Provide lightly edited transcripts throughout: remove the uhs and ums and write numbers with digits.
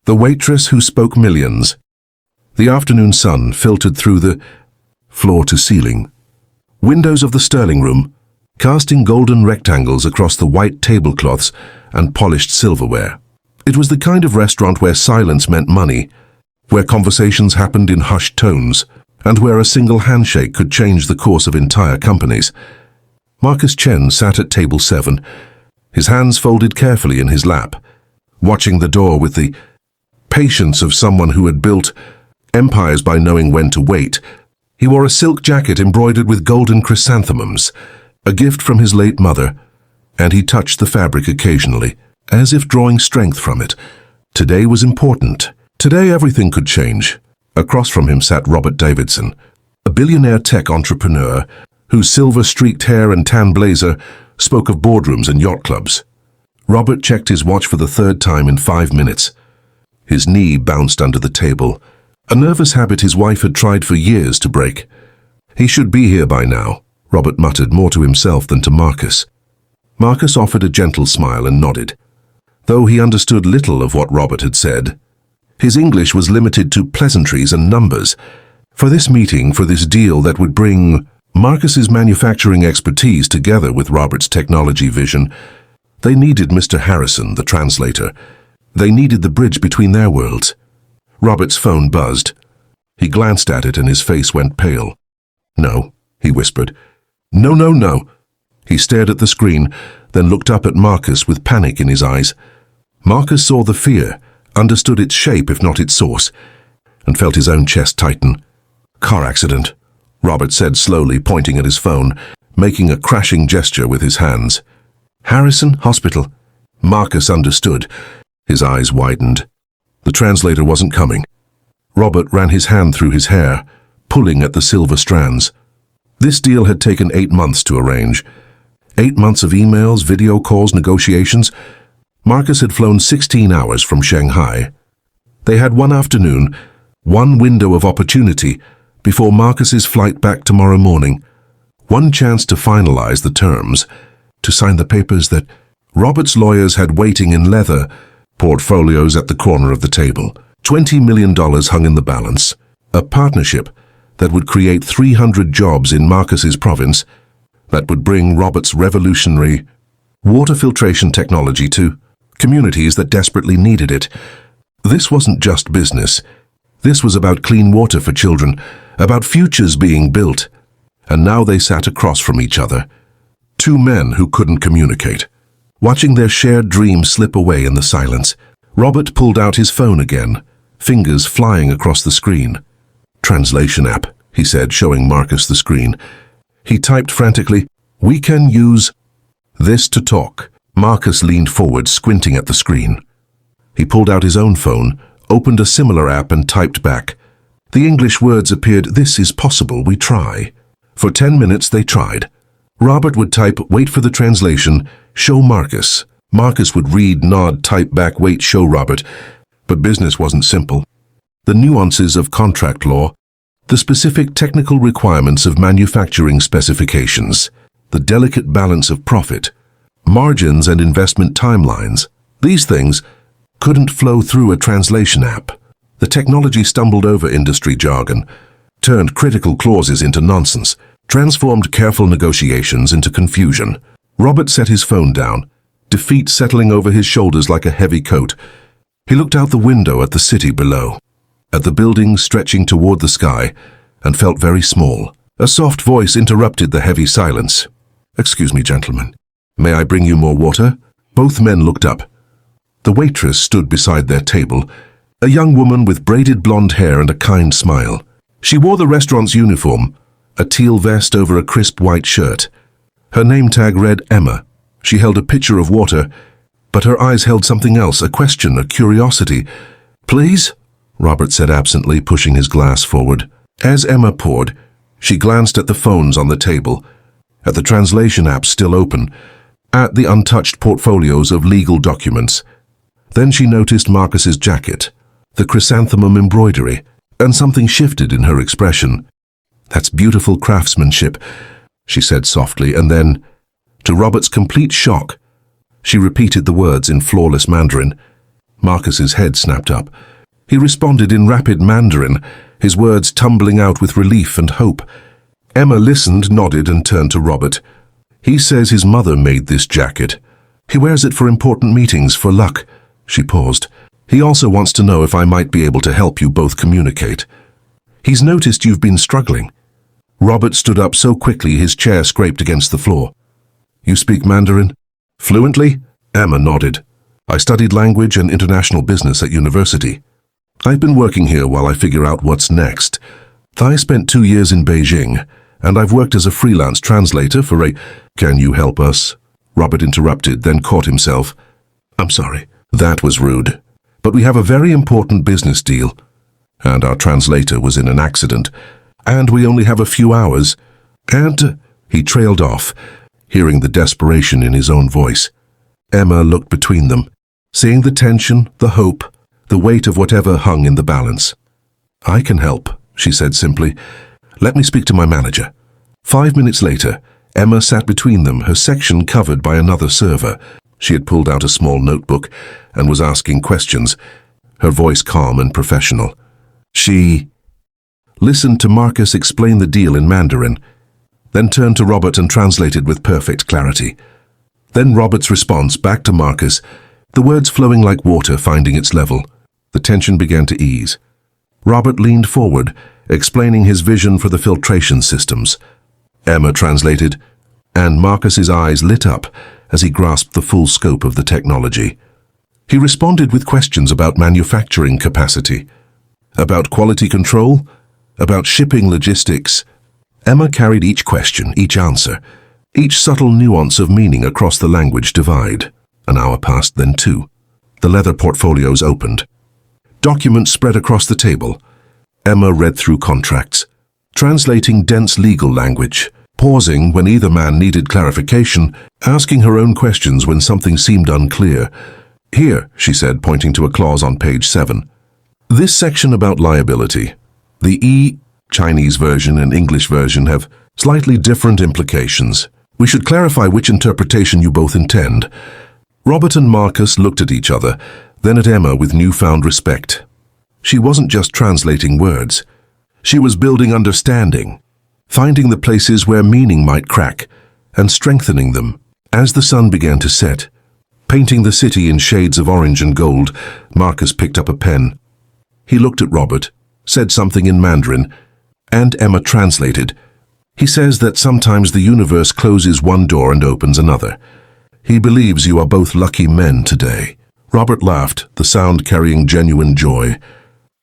The waitress who spoke millions. The afternoon sun filtered through the floor-to-ceiling windows of the Sterling room, casting golden rectangles across the white tablecloths and polished silverware. It was the kind of restaurant where silence meant money, where conversations happened in hushed tones, and where a single handshake could change the course of entire companies. Marcus Chen sat at table 7, his hands folded carefully in his lap, watching the door with the patience of someone who had built empires by knowing when to wait. He wore a silk jacket embroidered with golden chrysanthemums, a gift from his late mother, and he touched the fabric occasionally, as if drawing strength from it. Today was important. Today everything could change. Across from him sat Robert Davidson, a billionaire tech entrepreneur whose silver-streaked hair and tan blazer spoke of boardrooms and yacht clubs. Robert checked his watch for the 3rd time in 5 minutes. His knee bounced under the table, a nervous habit his wife had tried for years to break. He should be here by now, Robert muttered, more to himself than to Marcus. Marcus offered a gentle smile and nodded, though he understood little of what Robert had said. His English was limited to pleasantries and numbers. For this meeting, for this deal that would bring Marcus's manufacturing expertise together with Robert's technology vision, they needed Mr. Harrison, the translator. They needed the bridge between their worlds. Robert's phone buzzed. He glanced at it and his face went pale. "No," he whispered. "No, no, no." He stared at the screen, then looked up at Marcus with panic in his eyes. Marcus saw the fear, understood its shape if not its source, and felt his own chest tighten. "Car accident," Robert said slowly, pointing at his phone, making a crashing gesture with his hands. "Harrison, hospital." Marcus understood. His eyes widened. The translator wasn't coming. Robert ran his hand through his hair, pulling at the silver strands. This deal had taken 8 months to arrange. 8 months of emails, video calls, negotiations. Marcus had flown 16 hours from Shanghai. They had one afternoon, one window of opportunity, before Marcus's flight back tomorrow morning. One chance to finalize the terms, to sign the papers that Robert's lawyers had waiting in leather portfolios at the corner of the table. $20 million hung in the balance. A partnership that would create 300 jobs in Marcus's province, that would bring Robert's revolutionary water filtration technology to communities that desperately needed it. This wasn't just business. This was about clean water for children, about futures being built. And now they sat across from each other. 2 men who couldn't communicate, watching their shared dream slip away in the silence. Robert pulled out his phone again, fingers flying across the screen. "Translation app," he said, showing Marcus the screen. He typed frantically, "We can use this to talk." Marcus leaned forward, squinting at the screen. He pulled out his own phone, opened a similar app and typed back. The English words appeared, "This is possible, we try." For 10 minutes they tried. Robert would type, "Wait for the translation, show Marcus." Marcus would read, nod, type back, "Wait, show Robert." But business wasn't simple. The nuances of contract law, the specific technical requirements of manufacturing specifications, the delicate balance of profit, margins and investment timelines, these things couldn't flow through a translation app. The technology stumbled over industry jargon, turned critical clauses into nonsense, transformed careful negotiations into confusion. Robert set his phone down, defeat settling over his shoulders like a heavy coat. He looked out the window at the city below, at the buildings stretching toward the sky, and felt very small. A soft voice interrupted the heavy silence. "Excuse me, gentlemen. May I bring you more water?" Both men looked up. The waitress stood beside their table, a young woman with braided blonde hair and a kind smile. She wore the restaurant's uniform, a teal vest over a crisp white shirt. Her name tag read Emma. She held a pitcher of water, but her eyes held something else, a question, a curiosity. "Please?" Robert said absently, pushing his glass forward. As Emma poured, she glanced at the phones on the table, at the translation app still open, at the untouched portfolios of legal documents. Then she noticed Marcus's jacket, the chrysanthemum embroidery, and something shifted in her expression. "That's beautiful craftsmanship," she said softly, and then, to Robert's complete shock, she repeated the words in flawless Mandarin. Marcus's head snapped up. He responded in rapid Mandarin, his words tumbling out with relief and hope. Emma listened, nodded, and turned to Robert. He says his mother made this jacket. He wears it for important meetings, for luck. She paused. He also wants to know if I might be able to help you both communicate. He's noticed you've been struggling. Robert stood up so quickly his chair scraped against the floor. You speak Mandarin? Fluently? Emma nodded. I studied language and international business at university. I've been working here while I figure out what's next. I spent 2 years in Beijing, and I've worked as a freelance translator for a... Can you help us? Robert interrupted, then caught himself. I'm sorry. That was rude. But we have a very important business deal. And our translator was in an accident. And we only have a few hours. And... He trailed off, hearing the desperation in his own voice. Emma looked between them, seeing the tension, the hope, the weight of whatever hung in the balance. I can help, she said simply. Let me speak to my manager. 5 minutes later, Emma sat between them, her section covered by another server. She had pulled out a small notebook and was asking questions, her voice calm and professional. She listened to Marcus explain the deal in Mandarin, then turned to Robert and translated with perfect clarity. Then Robert's response back to Marcus, the words flowing like water finding its level. The tension began to ease. Robert leaned forward, explaining his vision for the filtration systems. Emma translated, and Marcus's eyes lit up as he grasped the full scope of the technology. He responded with questions about manufacturing capacity, about quality control, about shipping logistics. Emma carried each question, each answer, each subtle nuance of meaning across the language divide. An hour passed, then 2. The leather portfolios opened. Documents spread across the table. Emma read through contracts, translating dense legal language, pausing when either man needed clarification, asking her own questions when something seemed unclear. Here, she said, pointing to a clause on page 7. This section about liability. The Chinese version and English version have slightly different implications. We should clarify which interpretation you both intend. Robert and Marcus looked at each other, then at Emma with newfound respect. She wasn't just translating words. She was building understanding, finding the places where meaning might crack, and strengthening them. As the sun began to set, painting the city in shades of orange and gold, Marcus picked up a pen. He looked at Robert, said something in Mandarin, and Emma translated. He says that sometimes the universe closes one door and opens another. He believes you are both lucky men today. Robert laughed, the sound carrying genuine joy.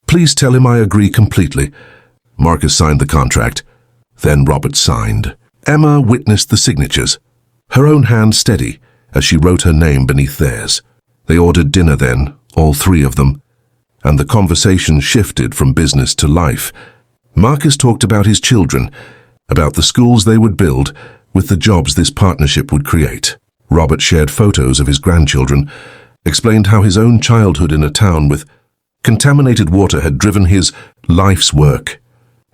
Please tell him I agree completely. Marcus signed the contract. Then Robert signed. Emma witnessed the signatures, her own hand steady as she wrote her name beneath theirs. They ordered dinner then, all 3 of them, and the conversation shifted from business to life. Marcus talked about his children, about the schools they would build, with the jobs this partnership would create. Robert shared photos of his grandchildren, explained how his own childhood in a town with contaminated water had driven his life's work.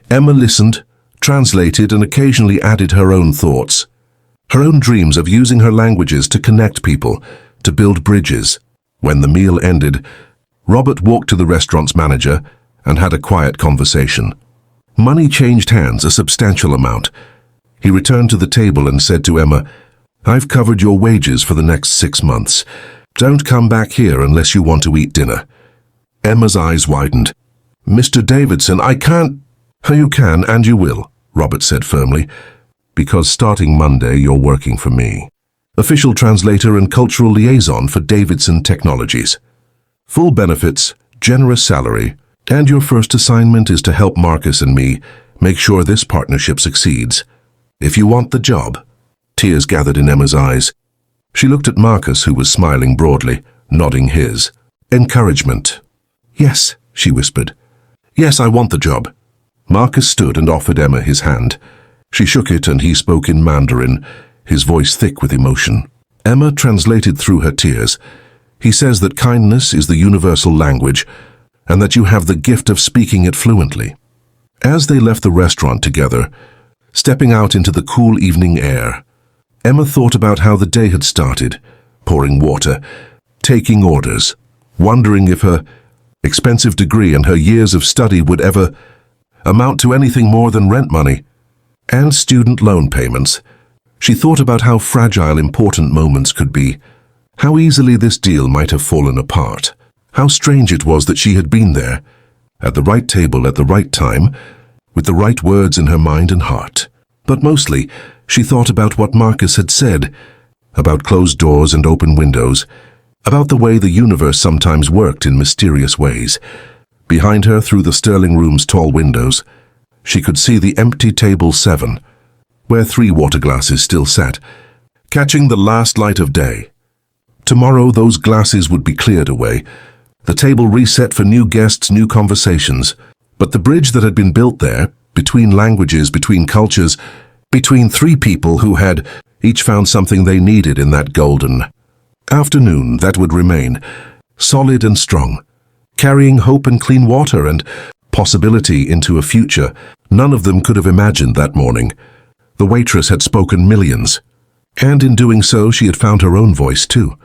Emma listened, translated, and occasionally added her own thoughts, her own dreams of using her languages to connect people, to build bridges. When the meal ended, Robert walked to the restaurant's manager and had a quiet conversation. Money changed hands, a substantial amount. He returned to the table and said to Emma, I've covered your wages for the next 6 months. Don't come back here unless you want to eat dinner. Emma's eyes widened. Mr. Davidson, I can't... You can and you will, Robert said firmly, because starting Monday you're working for me. Official translator and cultural liaison for Davidson Technologies. Full benefits, generous salary, and your first assignment is to help Marcus and me make sure this partnership succeeds. If you want the job. Tears gathered in Emma's eyes. She looked at Marcus, who was smiling broadly, nodding his. Encouragement. Yes, she whispered. Yes, I want the job. Marcus stood and offered Emma his hand. She shook it and he spoke in Mandarin, his voice thick with emotion. Emma translated through her tears. He says that kindness is the universal language and that you have the gift of speaking it fluently. As they left the restaurant together, stepping out into the cool evening air, Emma thought about how the day had started, pouring water, taking orders, wondering if her expensive degree and her years of study would ever amount to anything more than rent money and student loan payments. She thought about how fragile important moments could be, how easily this deal might have fallen apart, how strange it was that she had been there, at the right table at the right time, with the right words in her mind and heart. But mostly, she thought about what Marcus had said, about closed doors and open windows, about the way the universe sometimes worked in mysterious ways. Behind her, through the Sterling Room's tall windows, she could see the empty table 7, where 3 water glasses still sat, catching the last light of day. Tomorrow those glasses would be cleared away, the table reset for new guests, new conversations. But the bridge that had been built there, between languages, between cultures, between 3 people who had each found something they needed in that golden afternoon, that would remain, solid and strong, carrying hope and clean water and possibility into a future none of them could have imagined that morning. The waitress had spoken millions, and in doing so she had found her own voice too.